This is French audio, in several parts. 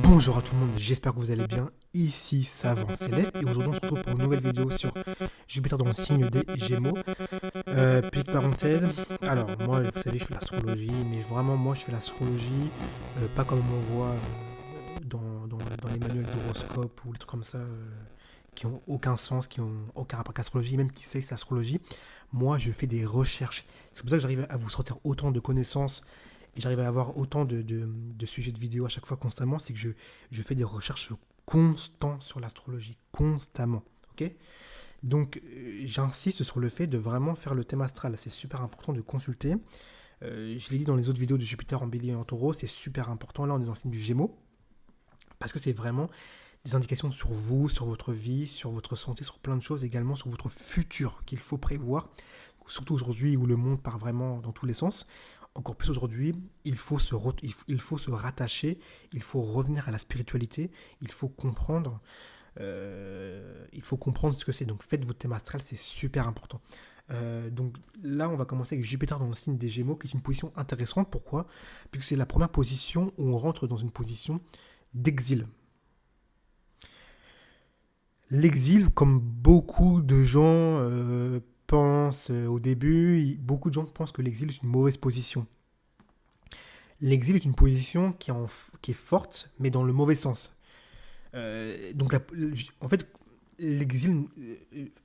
Bonjour à tout le monde, j'espère que vous allez bien. Ici Savant Céleste et aujourd'hui on se retrouve pour une nouvelle vidéo sur Jupiter dans le signe des Gémeaux. Petite parenthèse, alors moi vous savez je fais l'astrologie, mais vraiment moi je fais l'astrologie pas comme on voit dans les manuels d'horoscope ou des trucs comme ça qui ont aucun sens, qui ont aucun rapport avec l'astrologie, même qui sait que c'est l'astrologie. Moi je fais des recherches, c'est pour ça que j'arrive à vous sortir autant de connaissances et j'arrive à avoir autant de sujets de vidéos à chaque fois constamment, c'est que je fais des recherches constantes sur l'astrologie, constamment. Ok. Donc j'insiste sur le fait de vraiment faire le thème astral, c'est super important de consulter. Je l'ai dit dans les autres vidéos de Jupiter en bélier et en taureau, c'est super important, là on est dans le signe du Gémeaux, parce que c'est vraiment des indications sur vous, sur votre vie, sur votre santé, sur plein de choses, également sur votre futur qu'il faut prévoir, surtout aujourd'hui où le monde part vraiment dans tous les sens. Encore plus aujourd'hui, il faut se rattacher, il faut revenir à la spiritualité, il faut comprendre ce que c'est. Donc faites votre thème astral, c'est super important. Donc là, on va commencer avec Jupiter dans le signe des Gémeaux, qui est une position intéressante. Pourquoi? Puisque c'est la première position où on rentre dans une position d'exil. L'exil, comme beaucoup de gens pensent au début, beaucoup de gens pensent que l'exil est une mauvaise position. L'exil est une position qui est forte, mais dans le mauvais sens. En fait, l'exil,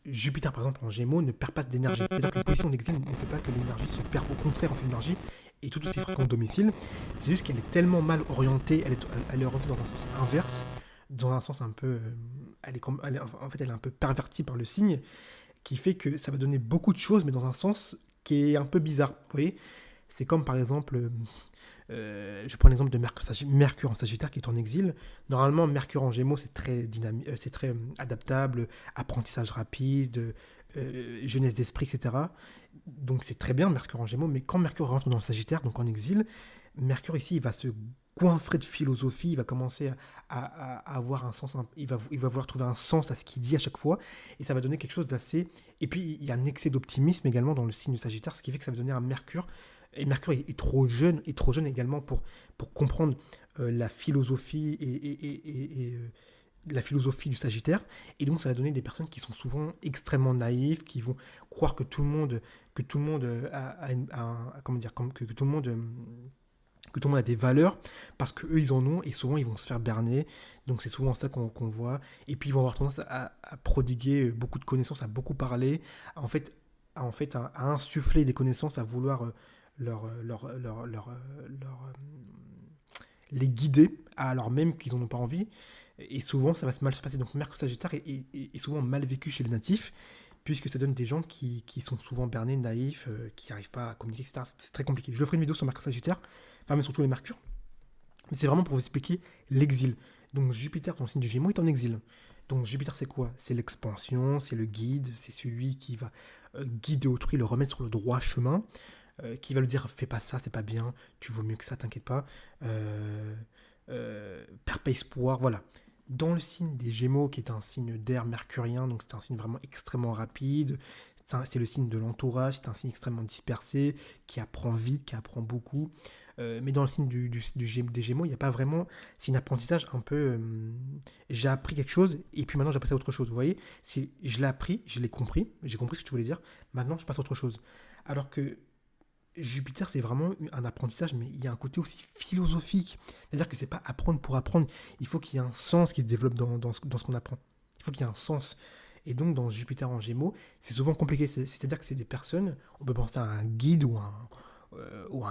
Jupiter par exemple en Gémeaux ne perd pas d'énergie. C'est-à-dire qu'une position d'exil ne fait pas que l'énergie se perd. Au contraire, en fait, l'énergie est tout aussi fréquente au domicile. C'est juste qu'elle est tellement mal orientée, elle est orientée dans un sens inverse, dans un sens un peu, en fait, elle est un peu pervertie par le signe, qui fait que ça va donner beaucoup de choses, mais dans un sens qui est un peu bizarre. Vous voyez, c'est comme par exemple je prends l'exemple de Mercure en Sagittaire qui est en exil. Normalement, Mercure en Gémeaux, c'est très dynamique, c'est très adaptable, apprentissage rapide, jeunesse d'esprit, etc. Donc c'est très bien Mercure en Gémeaux, mais quand Mercure rentre dans le Sagittaire, donc en exil, Mercure ici, il va se goinfrer de philosophie, il va commencer à avoir un sens, il va vouloir trouver un sens à ce qu'il dit à chaque fois, et ça va donner quelque chose d'assez... Et puis il y a un excès d'optimisme également dans le signe de Sagittaire, ce qui fait que ça va donner un Mercure, et Mercure est trop jeune également pour comprendre la philosophie la philosophie du Sagittaire, et donc ça va donner des personnes qui sont souvent extrêmement naïves, qui vont croire que tout le monde comment dire, que tout le monde que tout le monde a des valeurs parce que eux ils en ont et souvent ils vont se faire berner, donc c'est souvent ça qu'on voit, et puis ils vont avoir tendance à prodiguer beaucoup de connaissances, à beaucoup parler, à insuffler des connaissances, à vouloir les guider alors même qu'ils n'en ont pas envie, et souvent ça va mal se passer. Donc Mercure Sagittaire est souvent mal vécu chez les natifs, puisque ça donne des gens qui sont souvent bernés, naïfs, qui n'arrivent pas à communiquer, etc. C'est très compliqué. Je ferai une vidéo sur Mercure Sagittaire, enfin mais surtout les Mercures, mais c'est vraiment pour vous expliquer l'exil. Donc Jupiter, dans le signe du Gémeaux, est en exil. Donc Jupiter, c'est quoi? C'est l'expansion, c'est le guide, c'est celui qui va guider autrui, le remettre sur le droit chemin, qui va lui dire fais pas ça, c'est pas bien, tu vaux mieux que ça, t'inquiète pas, perds pas espoir, voilà. Dans le signe des Gémeaux, qui est un signe d'air mercurien, donc c'est un signe vraiment extrêmement rapide, c'est le signe de l'entourage, c'est un signe extrêmement dispersé, qui apprend vite, qui apprend beaucoup. Mais dans le signe des Gémeaux, il n'y a pas vraiment... C'est un apprentissage un peu... j'ai appris quelque chose, et puis maintenant j'ai passé à autre chose, vous voyez, je l'ai appris, je l'ai compris, j'ai compris ce que tu voulais dire, maintenant je passe à autre chose. Alors que Jupiter, c'est vraiment un apprentissage, mais il y a un côté aussi philosophique. C'est-à-dire que c'est pas apprendre pour apprendre. Il faut qu'il y ait un sens qui se développe dans ce qu'on apprend. Il faut qu'il y ait un sens. Et donc, dans Jupiter en Gémeaux, c'est souvent compliqué. C'est-à-dire que c'est des personnes, on peut penser à un guide ou à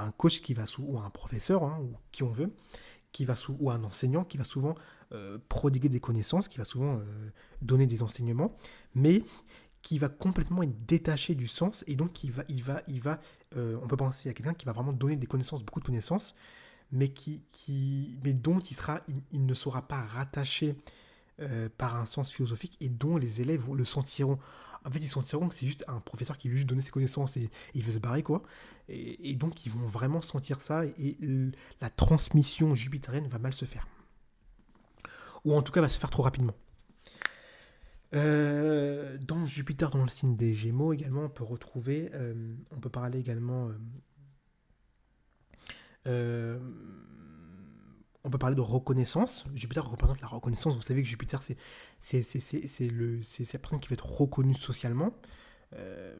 un coach ou à un professeur, hein, ou qui on veut, ou à un enseignant qui va souvent prodiguer des connaissances, qui va souvent donner des enseignements, mais qui va complètement être détaché du sens, et donc on peut penser à quelqu'un qui va vraiment donner des connaissances, beaucoup de connaissances, mais mais dont il ne sera pas rattaché par un sens philosophique, et dont les élèves le sentiront. En fait, ils sentiront que c'est juste un professeur qui veut juste donner ses connaissances et il veut se barrer, quoi. Et donc, ils vont vraiment sentir ça, et la transmission jupitérienne va mal se faire. Ou en tout cas, va se faire trop rapidement. Dans Jupiter, dans le signe des Gémeaux également, on peut parler également, On peut parler de reconnaissance. Jupiter représente la reconnaissance. Vous savez que Jupiter, c'est la personne qui va être reconnue socialement. Euh,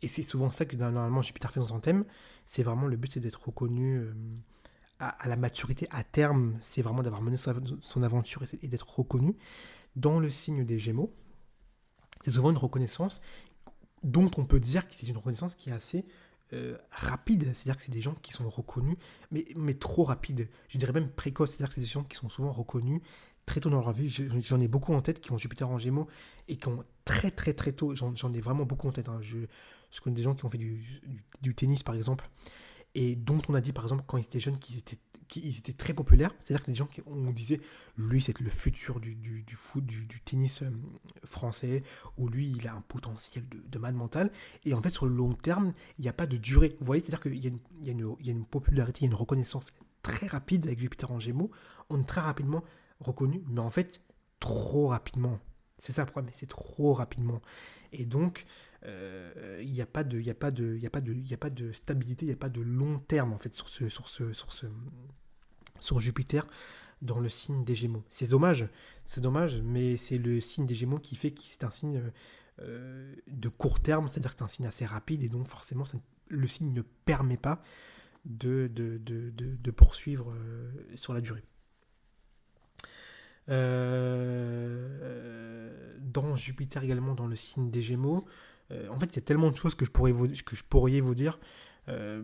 et c'est souvent ça que normalement Jupiter fait dans son thème. C'est vraiment le but, c'est d'être reconnu à la maturité, à terme. C'est vraiment d'avoir mené son aventure et d'être reconnu. Dans le signe des Gémeaux, c'est souvent une reconnaissance dont on peut dire que c'est une reconnaissance qui est assez rapide. C'est-à-dire que c'est des gens qui sont reconnus, mais trop rapides. Je dirais même précoces. C'est-à-dire que c'est des gens qui sont souvent reconnus très tôt dans leur vie. J'en ai beaucoup en tête qui ont Jupiter en Gémeaux et qui ont très très très tôt, j'en ai vraiment beaucoup en tête. Hein. Je connais des gens qui ont fait du tennis par exemple, et dont on a dit par exemple quand ils étaient jeunes qu'ils étaient très populaires. C'est-à-dire que c'est des gens qui on disait lui c'est le futur du foot, du tennis français, où lui il a un potentiel de malade mental. Et en fait sur le long terme il n'y a pas de durée. Vous voyez, c'est-à-dire qu'il y a une popularité, il y a une reconnaissance très rapide avec Jupiter en Gémeaux. On est très rapidement reconnu, mais en fait trop rapidement. C'est ça le problème, c'est trop rapidement. Et donc, il n'y a pas de stabilité, il n'y a pas de long terme en fait sur Jupiter dans le signe des Gémeaux. C'est dommage, mais c'est le signe des Gémeaux qui fait que c'est un signe de court terme, c'est-à-dire que c'est un signe assez rapide, et donc forcément, le signe ne permet pas de poursuivre sur la durée. Dans Jupiter également, dans le signe des Gémeaux, en fait, il y a tellement de choses que je pourrais vous dire. Euh,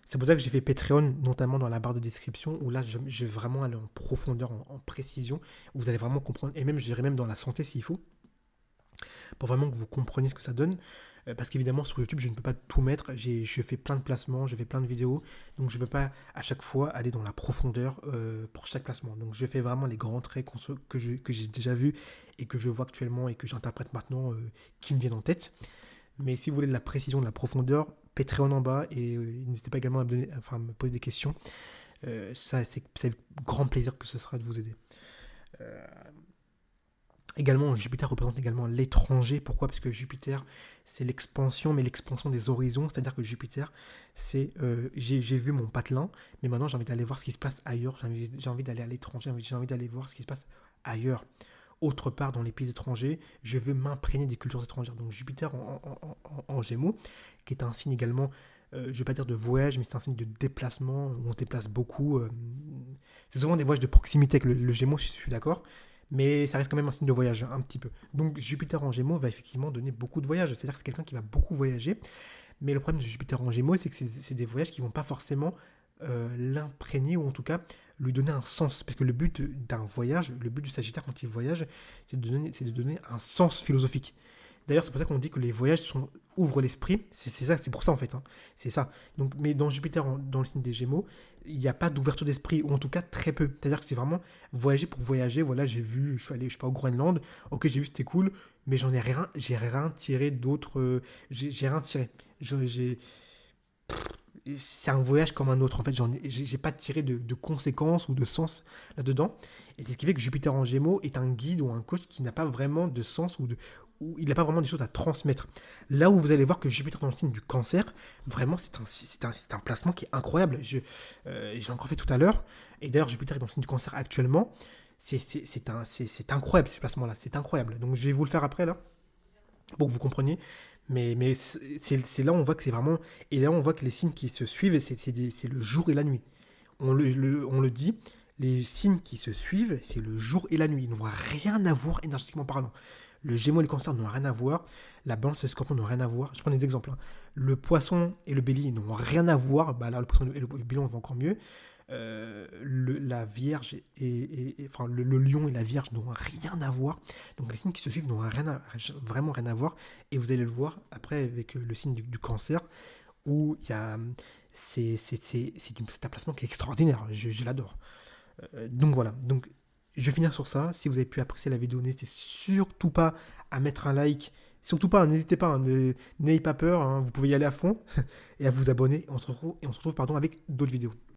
c'est pour ça que j'ai fait Patreon, notamment dans la barre de description, où là, je vais vraiment aller en profondeur, en précision. Vous allez vraiment comprendre, et même, je dirais même dans la santé s'il faut, pour vraiment que vous compreniez ce que ça donne. Parce qu'évidemment, sur YouTube, je ne peux pas tout mettre. Je fais plein de placements, je fais plein de vidéos. Donc, je ne peux pas à chaque fois aller dans la profondeur pour chaque placement. Donc, je fais vraiment les grands traits que j'ai déjà vus et que je vois actuellement et que j'interprète maintenant qui me viennent en tête. Mais si vous voulez de la précision, de la profondeur, Patreon en bas. Et n'hésitez pas également à me poser des questions. Ça, c'est avec grand plaisir que ce sera de vous aider. Également, Jupiter représente également l'étranger. Pourquoi? Parce que Jupiter, c'est l'expansion, mais l'expansion des horizons. C'est-à-dire que Jupiter, c'est j'ai vu mon patelin, mais maintenant j'ai envie d'aller voir ce qui se passe ailleurs. J'ai envie d'aller à l'étranger, j'ai envie d'aller voir ce qui se passe ailleurs. Autre part, dans les pays étrangers, je veux m'imprégner des cultures étrangères. Donc Jupiter en Gémeaux, qui est un signe également, je ne vais pas dire de voyage, mais c'est un signe de déplacement, où on se déplace beaucoup. C'est souvent des voyages de proximité avec le Gémeaux, je suis d'accord. Mais ça reste quand même un signe de voyage, un petit peu. Donc Jupiter en Gémeaux va effectivement donner beaucoup de voyages. C'est-à-dire que c'est quelqu'un qui va beaucoup voyager. Mais le problème de Jupiter en Gémeaux, c'est que c'est des voyages qui ne vont pas forcément l'imprégner, ou en tout cas lui donner un sens. Parce que le but d'un voyage, le but du Sagittaire quand il voyage, c'est de donner un sens philosophique. D'ailleurs, c'est pour ça qu'on dit que les voyages ouvrent l'esprit. C'est pour ça en fait. Hein. C'est ça. Donc, mais dans Jupiter, dans le signe des Gémeaux, il n'y a pas d'ouverture d'esprit, ou en tout cas très peu. C'est-à-dire que c'est vraiment voyager pour voyager. Voilà, je suis allé, je sais pas, au Groenland. Ok, j'ai vu, c'était cool, mais j'ai rien tiré d'autre. J'ai rien tiré. C'est un voyage comme un autre. En fait, j'ai pas tiré de conséquences ou de sens là-dedans. Et c'est ce qui fait que Jupiter en Gémeaux est un guide ou un coach qui n'a pas vraiment de sens, où il n'a pas vraiment des choses à transmettre. Là où vous allez voir que Jupiter dans le signe du Cancer, vraiment c'est un placement qui est incroyable. J'ai encore fait tout à l'heure. Et d'ailleurs, Jupiter est dans le signe du Cancer actuellement. C'est incroyable ce placement-là. C'est incroyable. Donc je vais vous le faire après là, pour que vous compreniez. Mais c'est là où on voit que c'est vraiment... Et là on voit que les signes qui se suivent, c'est le jour et la nuit. On le dit, les signes qui se suivent, c'est le jour et la nuit. Ils n'ont rien à voir énergétiquement parlant. Le Gémeaux et le Cancer n'ont rien à voir. La Balance et le Scorpion n'ont rien à voir. Je prends des exemples. Hein. Le Poisson et le Bélier n'ont rien à voir. Bah là, le Poisson et le Bélier, on va encore mieux. La Vierge enfin le Lion et la Vierge n'ont rien à voir. Donc les signes qui se suivent n'ont vraiment rien à voir. Et vous allez le voir après avec le signe du Cancer, où il y a c'est un placement qui est extraordinaire. Je l'adore. Donc voilà. Donc je vais finir sur ça. Si vous avez pu apprécier la vidéo, n'hésitez surtout pas à mettre un like. Surtout pas, n'hésitez pas, hein, n'ayez pas peur. Hein, vous pouvez y aller à fond et à vous abonner. On se retrouve avec d'autres vidéos.